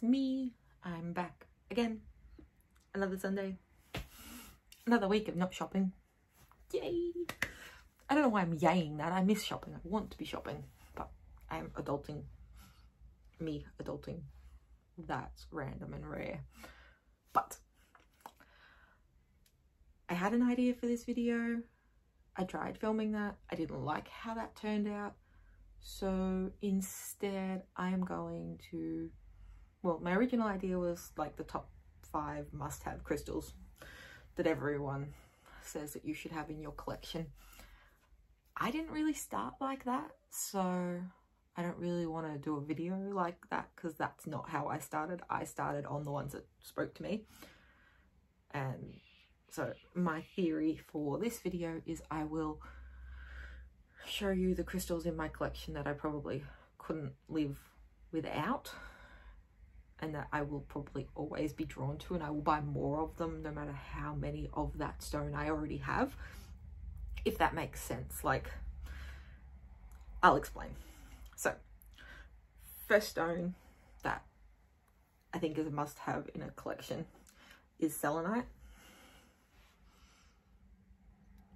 me. I'm back again. Another Sunday. Another week of not shopping. Yay! I don't know why I'm yaying that. I miss shopping. I want to be shopping. But I am adulting. Me adulting. That's random and rare. But I had an idea for this video. I tried filming that. I didn't like how that turned out. So instead I am going to, well, my original idea was like the top 5 must-have crystals that everyone says that you should have in your collection. I didn't really start like that, so I don't really want to do a video like that because that's not how I started. I started on the ones that spoke to me. And so my theory for this video is I will show you the crystals in my collection that I probably couldn't live without, and that I will probably always be drawn to, and I will buy more of them no matter how many of that stone I already have, if that makes sense. Like, I'll explain. So first stone that I think is a must-have in a collection is selenite,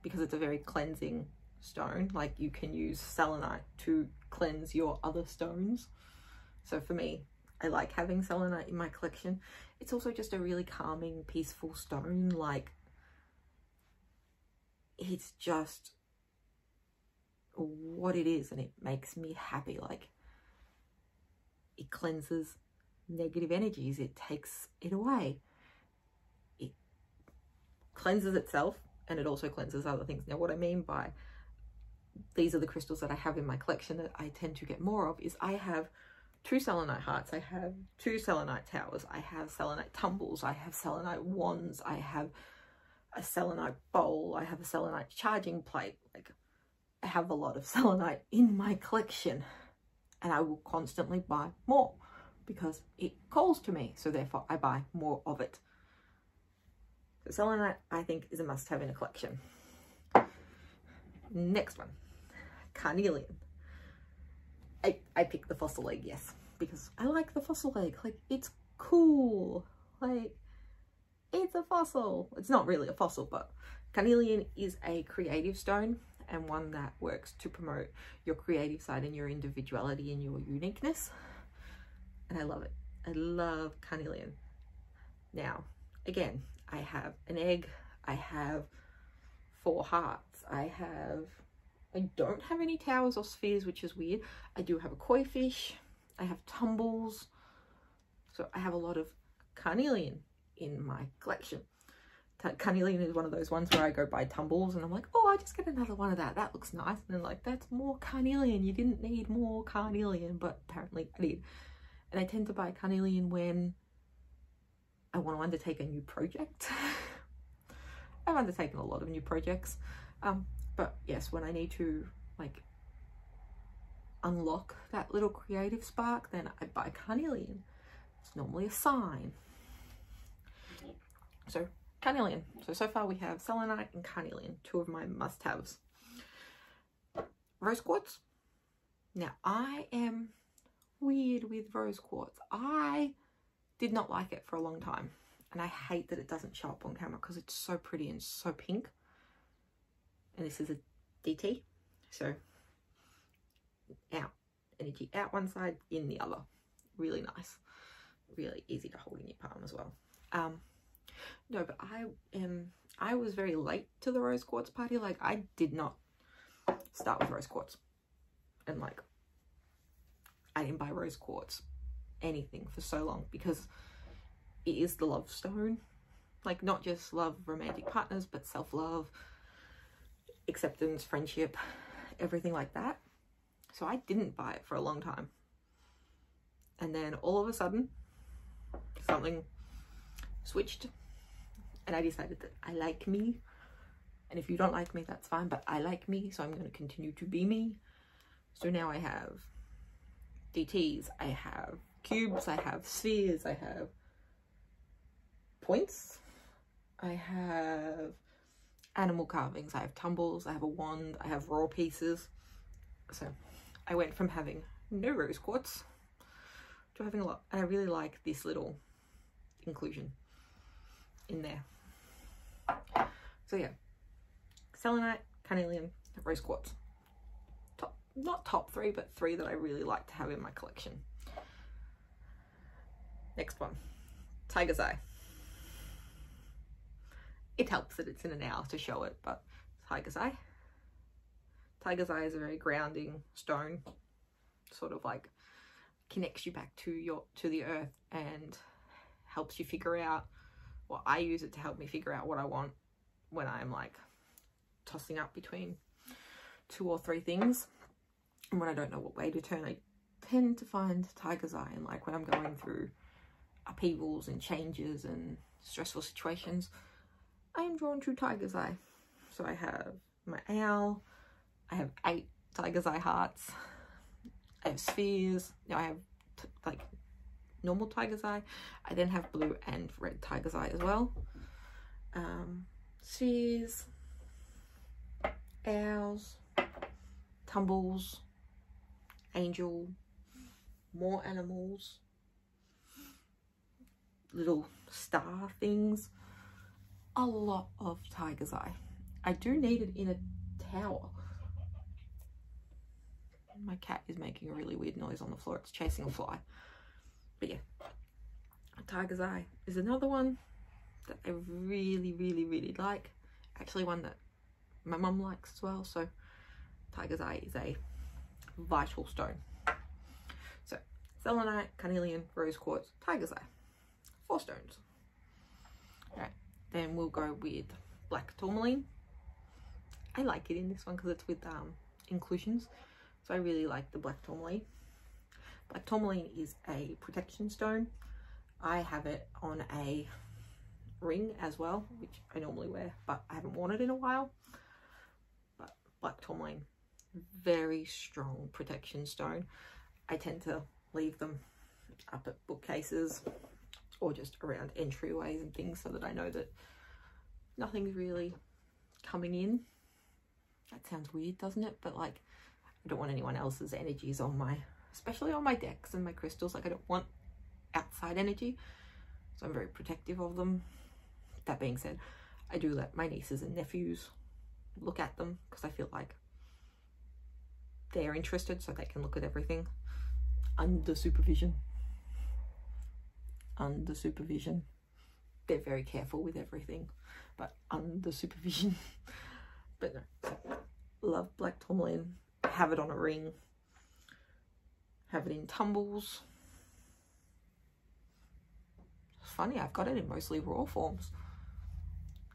because it's a very cleansing stone. Like, you can use selenite to cleanse your other stones. So for me, I like having selenite in my collection. It's also just a really calming, peaceful stone. Like, it's just what it is, and it makes me happy. Like, it cleanses negative energies, it takes it away, it cleanses itself, and it also cleanses other things. Now, what I mean by these are the crystals that I have in my collection that I tend to get more of is I have 2 selenite hearts, I have 2 selenite towers, I have selenite tumbles, I have selenite wands, I have a selenite bowl, I have a selenite charging plate. Like, I have a lot of selenite in my collection, and I will constantly buy more because it calls to me, so therefore I buy more of it. So selenite, I think, is a must-have in a collection. Next one, carnelian. I picked the fossil egg, yes, because I like the fossil egg. Like, it's cool. Like, it's a fossil. It's not really a fossil, but carnelian is a creative stone, and one that works to promote your creative side and your individuality and your uniqueness. And I love it. I love carnelian. Now, again, I have an egg, I have 4 hearts, I don't have any towers or spheres, which is weird. I do have a koi fish, I have tumbles, so I have a lot of carnelian in my collection. Carnelian is one of those ones where I go buy tumbles and I'm like, oh, I just get another one of that, that looks nice, and then like, that's more carnelian, you didn't need more carnelian, but apparently I did. And I tend to buy carnelian when I want to undertake a new project. I've undertaken a lot of new projects, but yes, when I need to like unlock that little creative spark, then I buy carnelian. It's normally a sign. So carnelian. So far we have selenite and carnelian, 2 of my must-haves. Rose quartz. Now, I am weird with rose quartz. I did not like it for a long time, and I hate that it doesn't show up on camera because it's so pretty and so pink. And this is a DT, so out, energy out one side, in the other. Really nice, really easy to hold in your palm as well. No, but I was very late to the rose quartz party. Like, I did not start with rose quartz, and like, I didn't buy rose quartz anything for so long because it is the love stone. Like, not just love romantic partners, but self-love, acceptance, friendship, everything like that. So I didn't buy it for a long time, and then all of a sudden something switched, and I decided that I like me, and if you don't like me, that's fine, but I like me, so I'm going to continue to be me. So now I have DTs, I have cubes, I have spheres, I have points, I have animal carvings, I have tumbles, I have a wand, I have raw pieces. So I went from having no rose quartz driving a lot, and I really like this little inclusion in there. So yeah, selenite, carnelian, rose quartz. Not top 3, but 3 that I really like to have in my collection. Next one, tiger's eye. It helps that it's in an hour to show it, but tiger's eye. Tiger's eye is a very grounding stone, sort of like connects you back to the earth and helps you figure out, well, I use it to help me figure out what I want when I'm like tossing up between 2 or 3 things. And when I don't know what way to turn, I tend to find tiger's eye. And like when I'm going through upheavals and changes and stressful situations, I am drawn to tiger's eye. So I have my owl, I have 8 tiger's eye hearts, I have spheres. Now I have like normal tiger's eye. I then have blue and red tiger's eye as well. Spheres, owls, tumbles, angel, more animals, little star things, a lot of tiger's eye. I do need it in a tower. My cat is making a really weird noise on the floor. It's chasing a fly. But yeah, tiger's eye is another one that I really, really, really like. Actually one that my mum likes as well. So tiger's eye is a vital stone. So selenite, carnelian, rose quartz, tiger's eye, 4 stones. All right, then we'll go with black tourmaline. I like it in this one because it's with inclusions, so I really like the black tourmaline. Black tourmaline is a protection stone. I have it on a ring as well, which I normally wear, but I haven't worn it in a while. But black tourmaline, very strong protection stone. I tend to leave them up at bookcases or just around entryways and things so that I know that nothing's really coming in. That sounds weird, doesn't it? But like, I don't want anyone else's energies on my, especially on my decks and my crystals. Like I don't want outside energy, so I'm very protective of them. That being said, I do let my nieces and nephews look at them because I feel like they're interested, so they can look at everything under supervision. Under supervision. They're very careful with everything, but under supervision. But no, love black tourmaline. Have it on a ring. Have it in tumbles. It's funny, I've got it in mostly raw forms.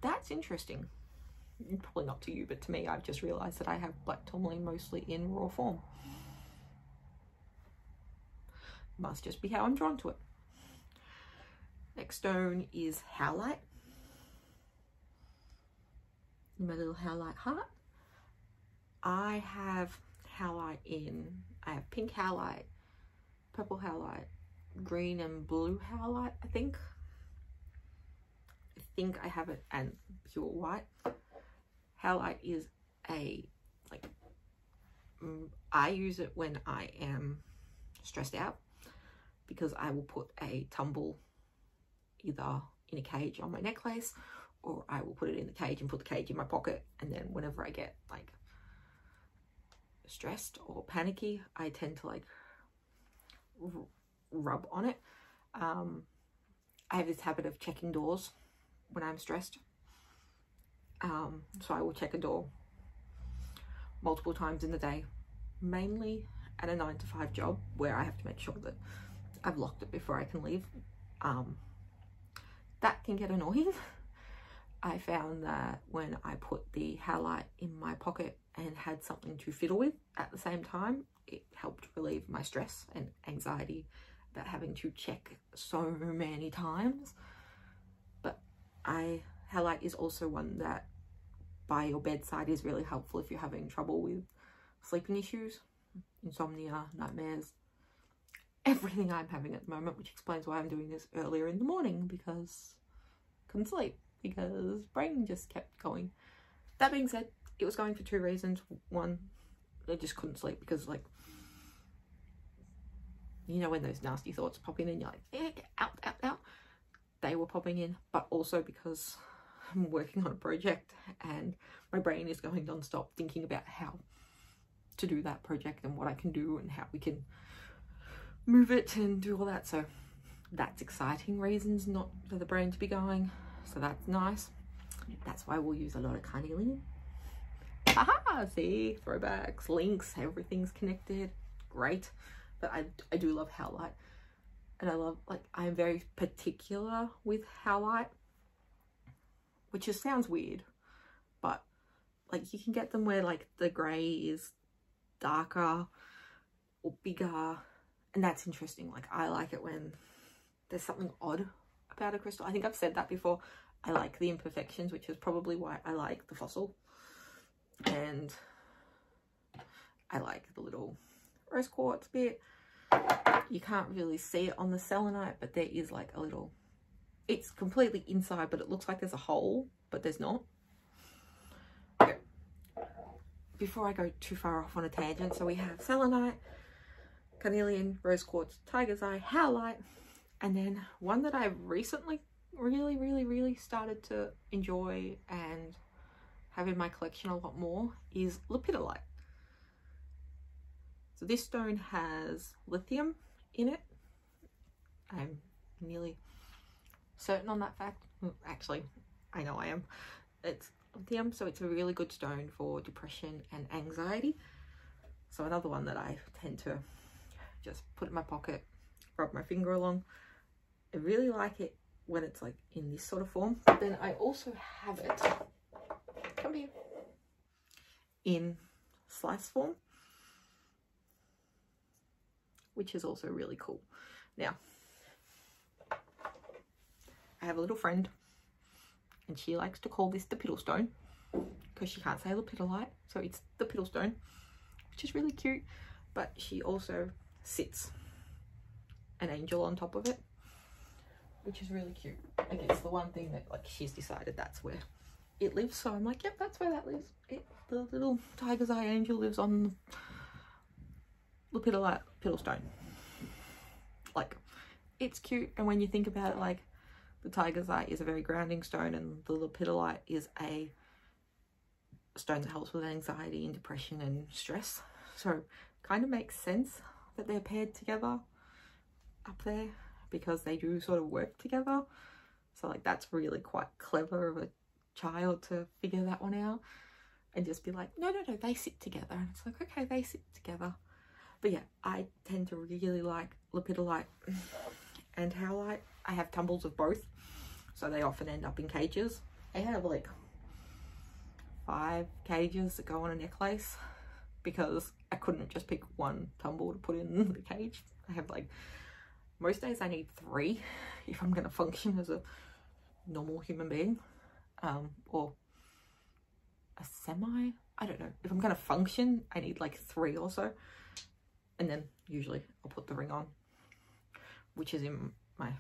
That's interesting. Probably not to you, but to me, I've just realized that I have black tourmaline mostly in raw form. Must just be how I'm drawn to it. Next stone is howlite. My little howlite heart. I have howlite in, I have pink howlite, purple howlite, green and blue howlite, I think I have it, and pure white. Howlite is a, like, I use it when I am stressed out because I will put a tumble either in a cage on my necklace, or I will put it in the cage and put the cage in my pocket, and then whenever I get like stressed or panicky, I tend to like rub on it. I have this habit of checking doors when I'm stressed, so I will check a door multiple times in the day, mainly at a 9-to-5 job where I have to make sure that I've locked it before I can leave. That can get annoying. I found that when I put the howlite in my pocket and had something to fiddle with at the same time, it helped relieve my stress and anxiety about having to check so many times. But howlite is also one that by your bedside is really helpful if you're having trouble with sleeping issues, insomnia, nightmares, everything I'm having at the moment, which explains why I'm doing this earlier in the morning, because I couldn't sleep, because brain just kept going. That being said, it was going for 2 reasons. One, I just couldn't sleep because like You know, when those nasty thoughts pop in and you're like, yeah, get out, out, out. They were popping in, but also because I'm working on a project and my brain is going non-stop thinking about how to do that project and what I can do and how we can move it and do all that. So that's exciting reasons not for the brain to be going. So that's nice. That's why we'll use a lot of carnelian. Haha, see, throwbacks, links, everything's connected. Great. But I do love Howlite. And I love, like, I'm very particular with Howlite, which just sounds weird, but like you can get them where like the grey is darker or bigger, and that's interesting. Like, I like it when there's something odd about a crystal. I think I've said that before. I like the imperfections, which is probably why I like the fossil, and I like the little rose quartz bit. You can't really see it on the selenite, but there is like a little, it's completely inside, but it looks like there's a hole, but there's not. Okay. Before I go too far off on a tangent, so we have selenite, carnelian, rose quartz, tiger's eye, howlite, and then one that I've recently really started to enjoy and have in my collection a lot more is lepidolite. So this stone has lithium in it. I'm nearly certain on that fact. Actually, I know I am. It's lithium, so it's a really good stone for depression and anxiety. So another one that I tend to just put in my pocket, rub my finger along. I really like it when it's like in this sort of form. But then I also have it, come here, in slice form, which is also really cool. Now, I have a little friend and she likes to call this the piddle stone because she can't say lepidolite, so it's the piddle stone, which is really cute. But she also sits an angel on top of it, which is really cute. I guess the one thing that like she's decided that's where it lives, so I'm like, yep, that's where that lives. The little tiger's eye angel lives on the lepidolite piddle stone. Like, it's cute, and when you think about it, like, the tiger's eye is a very grounding stone, and the lepidolite is a stone that helps with anxiety and depression and stress. So kind of makes sense that they're paired together up there, because they do sort of work together. So like, that's really quite clever of a child to figure that one out and just be like, no, they sit together. And it's like, okay, they sit together. But yeah, I tend to really like lepidolite and howlite. I have tumbles of both, so they often end up in cages. I have like 5 cages that go on a necklace because I couldn't just pick one tumble to put in the cage. I have like, most days I need 3 if I'm going to function as a normal human being, or a semi, I don't know. If I'm going to function, I need like 3 or so. And then usually I'll put the ring on, which is in my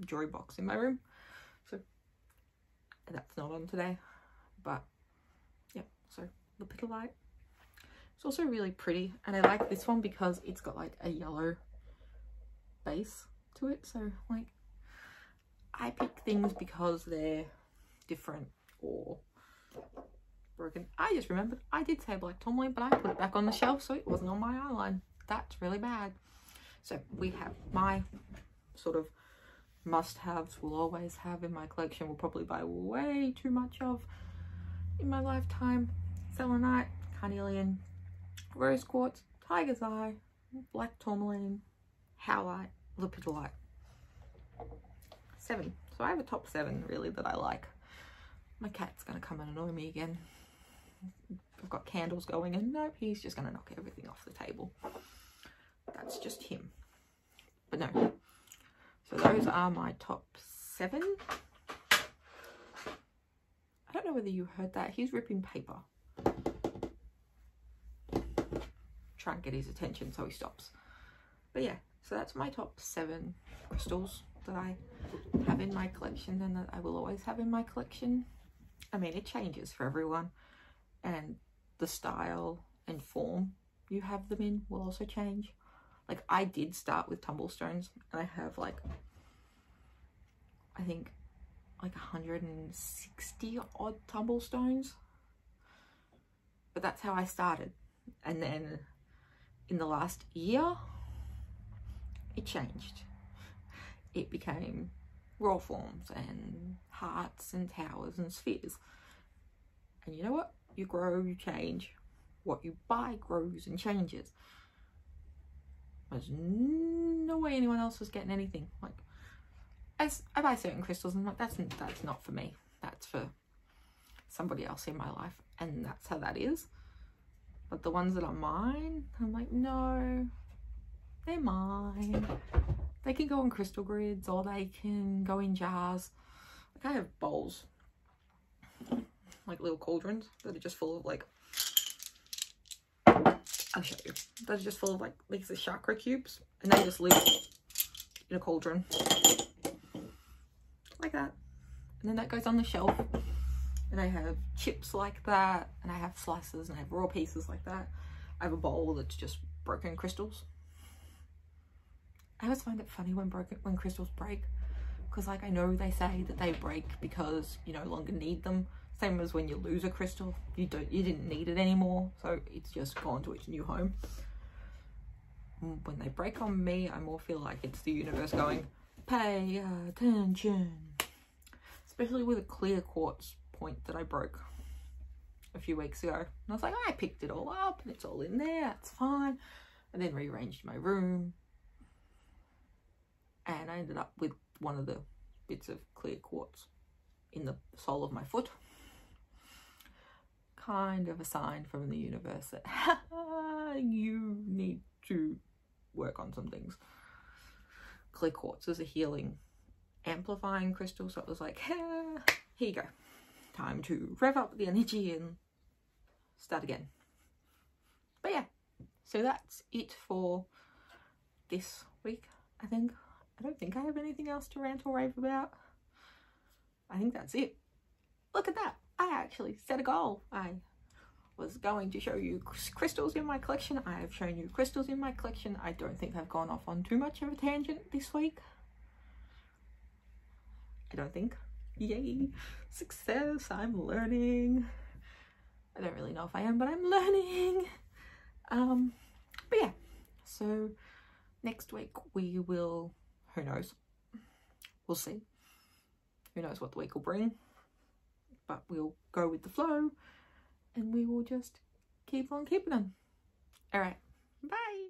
jewelry box in my room. So that's not on today, but yeah, so lepidolite. It's also really pretty, and I like this one because it's got like a yellow base to it. So like, I pick things because they're different or broken. I just remembered I did say black tourmaline, but I put it back on the shelf, so it wasn't on my eyeline. That's really bad. So we have my sort of must-haves, will always have in my collection, will probably buy way too much of in my lifetime: selenite, carnelian, rose quartz, tiger's eye, black tourmaline, howlite, lepidolite. 7. So I have a top 7 really that I like. My cat's gonna come and annoy me again. I've got candles going, and nope, he's just gonna knock everything off the table. That's just him. But no, so those are my top 7. I don't know whether you heard that. He's ripping paper. Try and get his attention so he stops. But yeah, so that's my top 7 crystals that I have in my collection, and that I will always have in my collection. I mean, it changes for everyone, and the style and form you have them in will also change. Like, I did start with tumblestones, and I have like, I think like 160 odd tumblestones, but that's how I started. And then in the last year it changed. It became raw forms and hearts and towers and spheres. And you know what? You grow, you change. What you buy grows and changes. There's no way anyone else was getting anything. Like, I buy certain crystals and I'm like, that's not for me. That's for somebody else in my life. And that's how that is. But the ones that are mine, I'm like, no, they're mine. They can go on crystal grids or they can go in jars. Like, I have bowls, like little cauldrons that are just full of like, I'll show you. They're just full of like these are chakra cubes, and they just live in a cauldron like that. And then that goes on the shelf. And I have chips like that, and I have slices, and I have raw pieces like that. I have a bowl that's just broken crystals. I always find it funny when crystals break, because like I know they say that they break because you no longer need them. Same as when you lose a crystal, you didn't need it anymore, so it's just gone to its new home. When they break on me, I more feel like it's the universe going, pay attention. Especially with a clear quartz point that I broke a few weeks ago. And I was like, I picked it all up and it's all in there, it's fine. And then rearranged my room. And I ended up with one of the bits of clear quartz in the sole of my foot. Kind of a sign from the universe that you need to work on some things. Clear quartz is a healing, amplifying crystal, so it was like, here you go. Time to rev up the energy and start again. But yeah, so that's it for this week, I think. I don't think I have anything else to rant or rave about. I think that's it. Look at that. I actually set a goal. I was going to show you crystals in my collection. I have shown you crystals in my collection. I don't think I've gone off on too much of a tangent this week. I don't think. Yay. Success. I'm learning. I don't really know if I am, but I'm learning. But yeah. So next week we will, who knows? We'll see. Who knows what the week will bring. But we'll go with the flow and we will just keep on keeping them. All right. Bye.